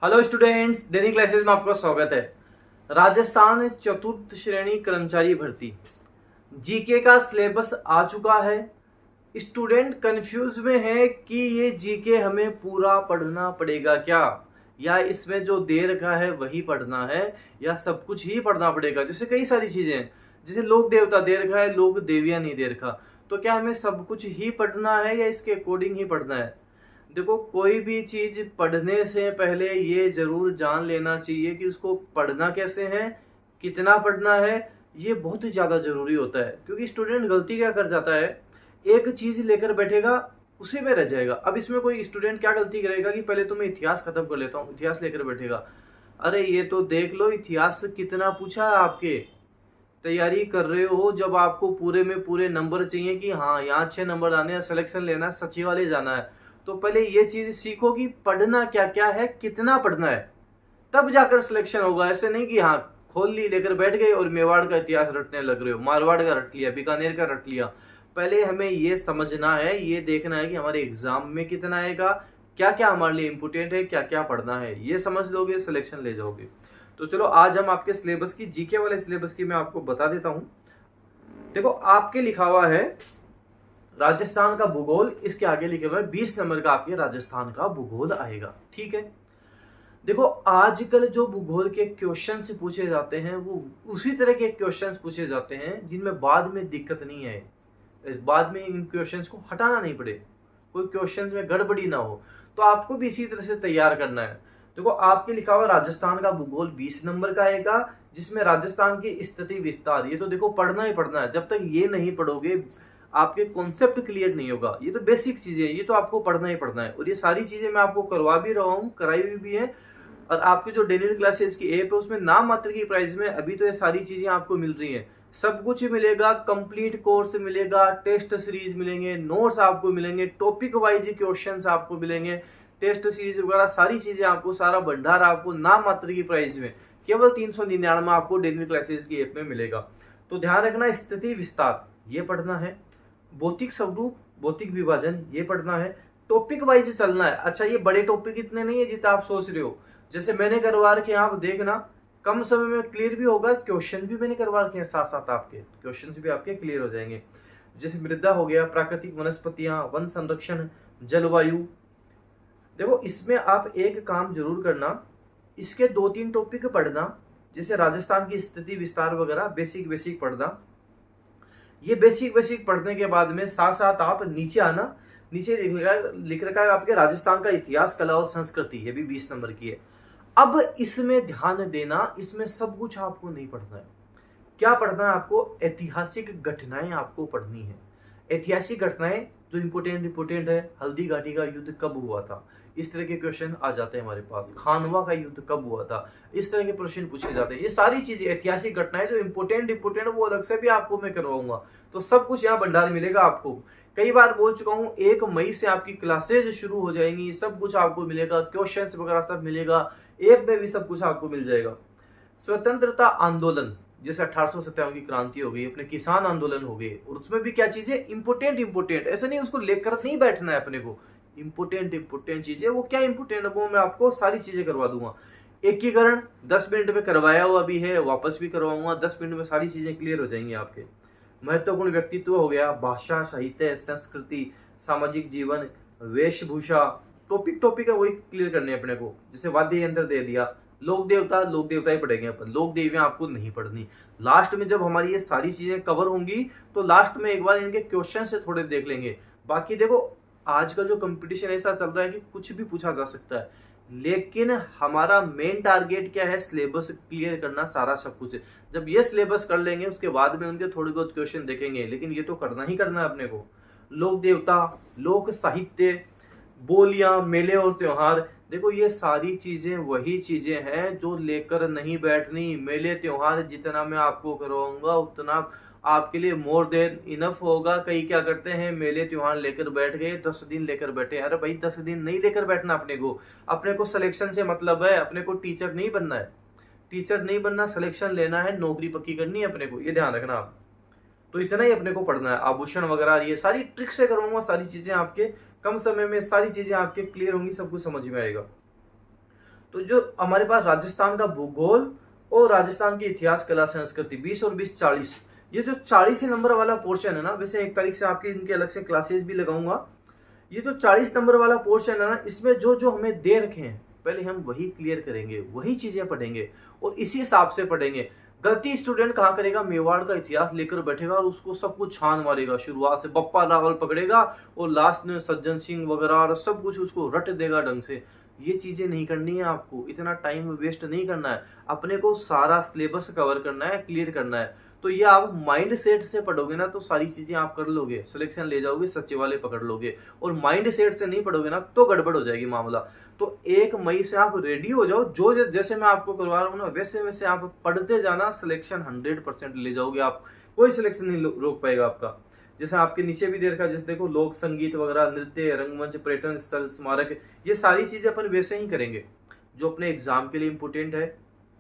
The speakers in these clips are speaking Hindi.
हेलो स्टूडेंट्स, दैनिक क्लासेस में आपका स्वागत है। राजस्थान चतुर्थ श्रेणी कर्मचारी भर्ती जीके का सिलेबस आ चुका है। स्टूडेंट कंफ्यूज में है कि ये जीके हमें पूरा पढ़ना पड़ेगा क्या, या इसमें जो दे रखा है वही पढ़ना है, या सब कुछ ही पढ़ना पड़ेगा। जैसे कई सारी चीजें हैं, जैसे लोक देवता दे रखा है, लोक देविया नहीं दे रखा, तो क्या हमें सब कुछ ही पढ़ना है या इसके अकॉर्डिंग ही पढ़ना है। देखो, कोई भी चीज पढ़ने से पहले ये जरूर जान लेना चाहिए कि उसको पढ़ना कैसे है, कितना पढ़ना है। ये बहुत ही ज्यादा जरूरी होता है, क्योंकि स्टूडेंट गलती क्या कर जाता है, एक चीज लेकर बैठेगा, उसी में रह जाएगा। अब इसमें कोई स्टूडेंट क्या गलती करेगा कि पहले तो मैं इतिहास खत्म कर लेता हूँ, इतिहास लेकर बैठेगा। अरे ये तो देख लो इतिहास से कितना पूछा है आपके, तैयारी कर रहे हो, जब आपको पूरे में पूरे नंबर चाहिए कि हाँ यहाँ 6 नंबर आने हैं, सिलेक्शन लेना है, सचिवालय जाना है, तो पहले ये चीज सीखो कि पढ़ना क्या क्या है, कितना पढ़ना है, तब जाकर सिलेक्शन होगा। ऐसे नहीं कि हाँ खोल ली लेकर बैठ गए और मेवाड़ का इतिहास रटने लग रहे हो, मारवाड़ का रट लिया, बीकानेर का रट लिया। पहले हमें ये समझना है, ये देखना है कि हमारे एग्जाम में कितना आएगा, क्या क्या हमारे लिए इंपोर्टेंट है, क्या क्या पढ़ना है। ये समझ लोगे, सिलेक्शन ले जाओगे। तो चलो आज हम आपके सिलेबस की, जीके वाले सिलेबस की मैं आपको बता देता हूं। देखो, आपके लिखा हुआ है राजस्थान का भूगोल, इसके आगे लिखे हुए 20 नंबर का आपके राजस्थान का भूगोल आएगा। ठीक है। देखो, आजकल जो भूगोल के क्वेश्चंस पूछे जाते हैं वो उसी तरह के क्वेश्चंस पूछे जाते हैं जिनमें बाद में दिक्कत नहीं है, इस बाद में इन क्वेश्चंस को हटाना नहीं पड़े, कोई क्वेश्चन में गड़बड़ी ना हो। तो आपको भी इसी तरह से तैयार करना है। देखो, आपके लिखा हुआ राजस्थान का भूगोल 20 नंबर का आएगा, जिसमें राजस्थान की स्थिति विस्तार, ये तो देखो पढ़ना ही पढ़ना है। जब तक ये नहीं पढ़ोगे आपके कॉन्सेप्ट क्लियर नहीं होगा। ये तो बेसिक चीजें हैं, ये तो आपको पढ़ना ही पढ़ना है। और ये सारी चीजें मैं आपको करवा भी रहा हूँ, कराई हुई भी है। और आपकी जो डेली क्लासेस की ऐप है उसमें नाम मात्र की प्राइस में अभी तो ये सारी चीजें आपको मिल रही हैं। सब कुछ मिलेगा, कंप्लीट कोर्स मिलेगा, टेस्ट सीरीज मिलेंगे, नोट्स आपको मिलेंगे, टॉपिक वाइज क्वेश्चंस आपको मिलेंगे, टेस्ट सीरीज वगैरह सारी चीजें आपको, सारा भंडार आपको नाम मात्र की प्राइस में केवल 399 आपको डेली क्लासेस की ऐप में मिलेगा। तो ध्यान रखना, स्थिति विस्तार ये पढ़ना है, भौतिक स्वरूप, भौतिक विभाजन ये पढ़ना है, टॉपिक वाइज चलना है। अच्छा, ये बड़े टॉपिक इतने नहीं है जितना आप सोच रहे हो, जैसे मैंने करवा रखे हैं, आप देखना कम समय में क्लियर भी होगा। क्वेश्चन भी मैंने करवा रखे हैं, साथ साथ आपके क्वेश्चन भी आपके क्लियर हो जाएंगे। जैसे मृदा हो गया, प्राकृतिक वनस्पतियां, वन संरक्षण, जलवायु। देखो, इसमें आप एक काम जरूर करना, इसके 2-3 टॉपिक पढ़ना, जैसे राजस्थान की स्थिति विस्तार वगैरह बेसिक बेसिक पढ़ना। ये बेसिक बेसिक पढ़ने के बाद में साथ साथ आप नीचे आना, नीचे लिख रखा है आपके राजस्थान का इतिहास, कला और संस्कृति, ये भी 20 नंबर की है। अब इसमें ध्यान देना, इसमें सब कुछ आपको नहीं पढ़ना है। क्या पढ़ना है आपको? ऐतिहासिक घटनाएं आपको पढ़नी है। ऐतिहासिक घटनाएं जो इंपोर्टेंट है, हल्दी घाटी का युद्ध कब हुआ था, इस तरह के क्वेश्चन आ जाते हैं हमारे पास। खानवा का युद्ध कब हुआ था, इस तरह के प्रश्न पूछे जाते हैं। ये सारी चीजें ऐतिहासिक घटनाएं जो इंपोर्टेंट वो अलग से भी आपको मैं करवाऊंगा। तो सब कुछ यहाँ भंडार मिलेगा आपको। कई बार बोल चुका हूँ, 1 मई से आपकी क्लासेज शुरू हो जाएंगी, सब कुछ आपको मिलेगा, क्वेश्चंस वगैरह सब मिलेगा, ऐप में भी सब कुछ आपको मिल जाएगा। स्वतंत्रता आंदोलन, जैसे 1857 की क्रांति हो गई, अपने किसान आंदोलन हो गए, और उसमें भी क्या चीजें इंपोर्टेंट, ऐसा नहीं उसको लेकर नहीं बैठना है अपने को। इंपोर्टेंट चीजें, वो क्या इंपोर्टेंट है वो मैं आपको सारी चीजें करवा दूंगा। एकीकरण 10 मिनट में करवाया हुआ भी है, वापस भी करवाऊंगा, 10 मिनट में सारी चीजें क्लियर हो जाएंगी आपके। महत्वपूर्ण व्यक्तित्व हो गया, भाषा, साहित्य, संस्कृति, सामाजिक जीवन, वेशभूषा, टॉपिक है वही क्लियर करने अपने को। जैसे वाद्य यंत्र दे दिया, लोक देवता ही पढ़ेंगे अपन, लोक देवियां आपको नहीं पढ़नी। लास्ट में जब हमारी ये सारी चीजें कवर होंगी तो लास्ट में एक बार इनके क्वेश्चन से थोड़े देख लेंगे। बाकी देखो, आजकल जो कंपटीशन ऐसा चल रहा है कि कुछ भी पूछा जा सकता है, लेकिन हमारा मेन टारगेट क्या है? सिलेबस क्लियर करना, सारा सब कुछ। जब ये सिलेबस कर लेंगे उसके बाद में उनके थोड़े बहुत क्वेश्चन देखेंगे, लेकिन ये तो करना ही करना है अपने को। लोक देवता, लोक साहित्य, बोलियां, मेले और त्योहार, देखो ये सारी चीजें वही चीजें हैं जो लेकर नहीं बैठनी। मेले त्योहार जितना मैं आपको करवाऊंगा उतना आपके लिए मोर देन इनफ होगा। कई क्या करते हैं, मेले त्योहार लेकर बैठ गए, 10 दिन लेकर बैठे। अरे भाई, 10 दिन नहीं लेकर बैठना अपने को सिलेक्शन से मतलब है, अपने को टीचर नहीं बनना है। टीचर नहीं बनना, सिलेक्शन लेना है, नौकरी पक्की करनी है अपने को, ये ध्यान रखना आप। तो इतना ही अपने को पढ़ना है। आभूषण वगैरह ये सारी ट्रिक से करवाऊंगा, सारी चीजें आपके कम समय में सारी चीजें आपके क्लियर होंगी, सब कुछ समझ में आएगा। तो जो हमारे पास राजस्थान का भूगोल और राजस्थान की इतिहास, कला, संस्कृति 20 और 20 40, ये जो 40 नंबर वाला पोर्शन है ना, वैसे 1 तारीख से आपकी इनके अलग से क्लासेस भी लगाऊंगा। ये जो 40 नंबर वाला पोर्शन है ना, इसमें जो जो हमें दे रखे हैं पहले हम वही क्लियर करेंगे, वही चीजें पढ़ेंगे और इसी हिसाब से पढ़ेंगे। गलती स्टूडेंट कहाँ करेगा, मेवाड़ का इतिहास लेकर बैठेगा और उसको सब कुछ छान मारेगा, शुरुआत से बप्पा रावल पकड़ेगा और लास्ट में सज्जन सिंह वगैरह और सब कुछ उसको रट देगा ढंग से। ये चीजें नहीं करनी है आपको, इतना टाइम वेस्ट नहीं करना है। अपने को सारा सिलेबस कवर करना है, क्लियर करना है। तो ये आप माइंड सेट से पढ़ोगे ना तो सारी चीजें आप कर लोगे, सिलेक्शन ले जाओगे, सच्चे वाले पकड़ लोगे। और माइंड सेट से नहीं पढ़ोगे ना तो गड़बड़ हो जाएगी मामला। तो 1 मई से आप रेडी हो जाओ, जो जैसे मैं आपको करवा रहा हूँ ना वैसे वैसे आप पढ़ते जाना, सिलेक्शन 100% ले जाओगे आप, कोई सिलेक्शन नहीं रोक पाएगा आपका। जैसे आपके नीचे भी दे रखा है, जैसे देखो लोक संगीत वगैरह, नृत्य, रंगमंच, पर्यटन स्थल, स्मारक, ये सारी चीजें अपन वैसे ही करेंगे जो अपने एग्जाम के लिए इंपोर्टेंट है।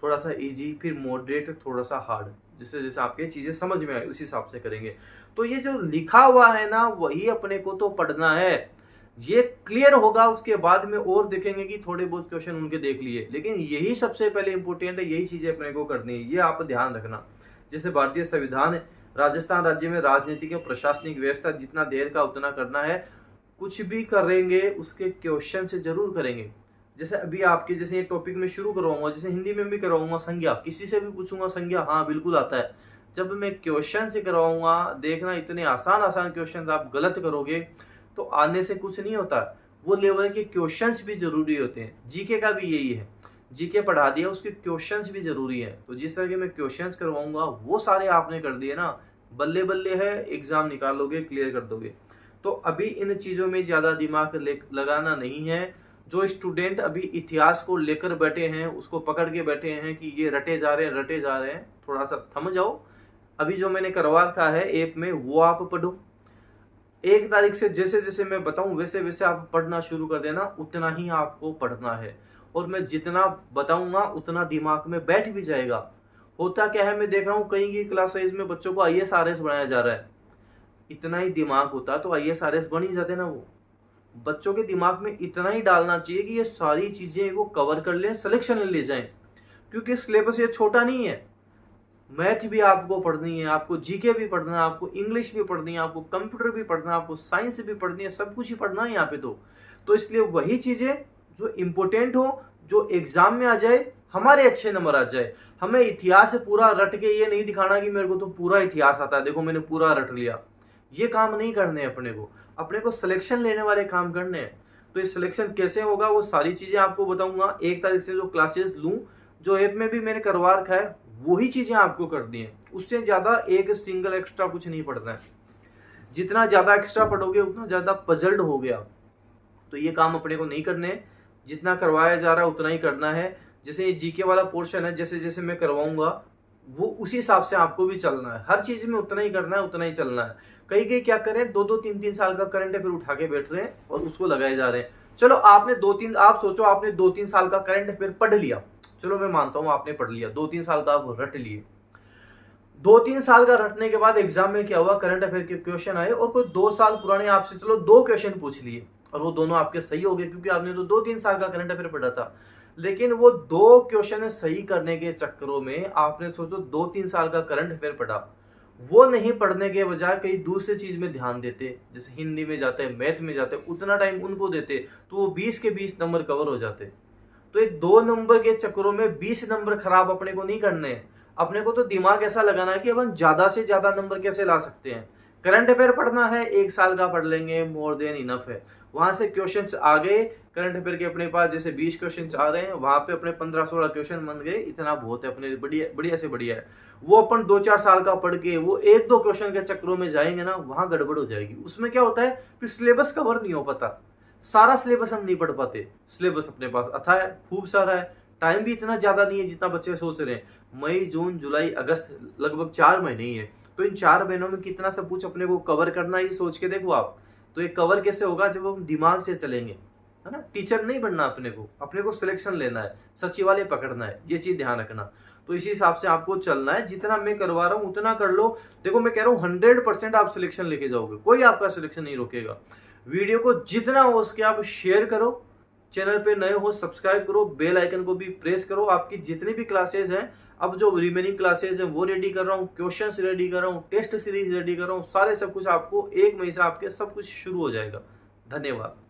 थोड़ा सा इजी, फिर मॉडरेट, थोड़ा सा हार्ड, जिससे जैसे आपके चीजें समझ में आए उसी हिसाब से करेंगे। तो ये जो लिखा हुआ है ना वही अपने को तो पढ़ना है, ये क्लियर होगा उसके बाद में और देखेंगे कि थोड़े बहुत क्वेश्चन उनके देख लिए, लेकिन यही सबसे पहले इंपोर्टेंट है, यही चीजें अपने को करनी है, ये आप ध्यान रखना। जैसे भारतीय संविधान है, राजस्थान राज्य में राजनीतिक और प्रशासनिक व्यवस्था, जितना देर का उतना करना है। कुछ भी करेंगे उसके क्वेश्चन से जरूर करेंगे। जैसे अभी आपके जैसे ये टॉपिक में शुरू करवाऊंगा, जैसे हिंदी में भी करवाऊंगा संज्ञा, किसी से भी पूछूंगा संज्ञा, हाँ बिल्कुल आता है। जब मैं क्वेश्चन से करवाऊंगा देखना, इतने आसान आसान क्वेश्चन आप गलत करोगे तो आने से कुछ नहीं होता। वो लेवल के क्वेश्चंस भी जरूरी होते हैं। जीके का भी यही है, जीके पढ़ा दिया उसके क्वेश्चंस भी जरूरी है। तो जिस तरह के मैं क्वेश्चंस करवाऊंगा वो सारे आपने कर दिए ना, बल्ले बल्ले है, एग्जाम निकाल लोगे, क्लियर कर दोगे। तो अभी इन चीजों में ज्यादा दिमाग लगाना नहीं है। जो स्टूडेंट अभी इतिहास को लेकर बैठे हैं, उसको पकड़ के बैठे हैं कि ये रटे जा रहे हैं रटे जा रहे हैं, थोड़ा सा थम जाओ। अभी जो मैंने करवा रखा है ऐप में वो आप पढ़ो। 1 तारीख से जैसे जैसे मैं बताऊं वैसे वैसे आप पढ़ना शुरू कर देना, उतना ही आपको पढ़ना है। और मैं जितना बताऊंगा उतना दिमाग में बैठ भी जाएगा। होता क्या है, मैं देख रहा हूँ कहीं की क्लासेज में बच्चों को IAS RS बनाया जा रहा है। इतना ही दिमाग होता तो IAS RS बन ही जाते ना। वो बच्चों के दिमाग में इतना ही डालना चाहिए कि ये सारी चीजें वो कवर कर लें, सिलेक्शन ले जाएं। क्योंकि सिलेबस ये छोटा नहीं है, मैथ भी आपको पढ़नी है, आपको जीके भी पढ़ना है, आपको इंग्लिश भी पढ़नी है, आपको कंप्यूटर भी पढ़ना है, आपको साइंस भी पढ़नी है, सब कुछ ही पढ़ना है यहाँ पे। तो इसलिए वही चीजें जो इंपोर्टेंट हो, जो एग्जाम में आ जाए, हमारे अच्छे नंबर आ जाए। हमें इतिहास पूरा रट के ये नहीं दिखाना कि मेरे को तो पूरा इतिहास आता है, देखो मैंने पूरा रट लिया। ये काम नहीं करने अपने को सिलेक्शन लेने वाले काम करने हैं। तो ये सिलेक्शन कैसे होगा वो सारी चीजें आपको बताऊंगा। 1 तारीख से जो क्लासेस लूं, जो ऐप में भी मैंने करवा रखा है, वही चीजें आपको करनी है। उससे ज्यादा एक सिंगल एक्स्ट्रा कुछ नहीं पढ़ना है। जितना ज्यादा एक्स्ट्रा पढ़ोगे उतना ज्यादा पजल्ड हो गया। तो ये काम अपने को नहीं करने, जितना करवाया जा रहा है उतना ही करना है। जैसे ये जीके वाला पोर्शन है, जैसे जैसे मैं करवाऊंगा वो उसी हिसाब से आपको भी चलना है। हर चीज में उतना ही करना है, उतना ही चलना है। कई क्या करें, 2-2, 3-3 साल का करंट अफेयर उठा के बैठ रहे हैं और उसको लगाए जा रहे हैं। चलो आपने 2-3, आप सोचो आपने 2-3 साल का करंट अफेयर पढ़ लिया, चलो मैं मानता हूं आपने पढ़ लिया, 2-3 साल का आप रट लिए। 2-3 साल का रटने के बाद एग्जाम में क्या हुआ, करंट अफेयर के क्वेश्चन आए और कोई 2 साल पुराने आपसे चलो 2 क्वेश्चन पूछ लिए और वो दोनों आपके सही हो गए, क्योंकि आपने तो 2-3 साल का करंट अफेयर पढ़ा था। लेकिन वो 2 क्वेश्चन सही करने के चक्करों में आपने सोचो 2-3 साल का करंट अफेयर पढ़ा, वो नहीं पढ़ने के बजाय कहीं दूसरी चीज में ध्यान देते, जैसे हिंदी में जाते हैं, मैथ में जाते हैं, उतना टाइम उनको देते तो वो 20 के 20 नंबर कवर हो जाते। तो ये 2 नंबर के चक्करों में 20 नंबर खराब अपने को नहीं करने हैं। अपने को तो दिमाग ऐसा लगाना है कि अपन ज्यादा से ज्यादा नंबर कैसे ला सकते हैं। करंट अफेयर पढ़ना है, 1 साल का पढ़ लेंगे, मोर देन इनफ है। वहां से क्वेश्चन आ गए करंट अफेयर के, अपने पास जैसे 20 क्वेश्चन आ रहे हैं, वहां पे अपने 15-16 क्वेश्चन बन गए, इतना बहुत है अपने, बढ़िया बढ़िया से बढ़िया है। वो अपन 2-4 साल का पढ़ के वो 1-2 क्वेश्चन के चक्करों में जाएंगे ना, वहां गड़बड़ हो जाएगी। उसमें क्या होता है, फिर सिलेबस कवर नहीं हो पाता, सारा सिलेबस हम नहीं पढ़ पाते। सिलेबस अपने पास अथा है, खूब सारा है, टाइम भी इतना ज्यादा नहीं है जितना बच्चे सोच रहे हैं। मई, जून, जुलाई, अगस्त, लगभग 4 महीने ही है। तो इन 4 महीनों में कितना सब कुछ अपने को कवर करना ही सोच के देखो आप। तो ये कवर कैसे होगा, जब हम दिमाग से चलेंगे, है ना। टीचर नहीं बनना अपने को सिलेक्शन लेना है, सचिवालय पकड़ना है, ये चीज ध्यान रखना। तो इसी हिसाब से आपको चलना है। जितना मैं करवा रहा हूं उतना कर लो। देखो मैं कह रहा हूं 100% आप सिलेक्शन लेके जाओगे, कोई आपका सिलेक्शन नहीं रोकेगा। वीडियो को जितना हो उसके आप शेयर करो, चैनल पे नए हो सब्सक्राइब करो, बेल आइकन को भी प्रेस करो। आपकी जितनी भी क्लासेज हैं, अब जो रिमेनिंग क्लासेज हैं वो रेडी कर रहा हूँ, क्वेश्चंस रेडी कर रहा हूँ, टेस्ट सीरीज रेडी कर रहा हूँ, सारे सब कुछ आपको 1 मई से आपके सब कुछ शुरू हो जाएगा। धन्यवाद।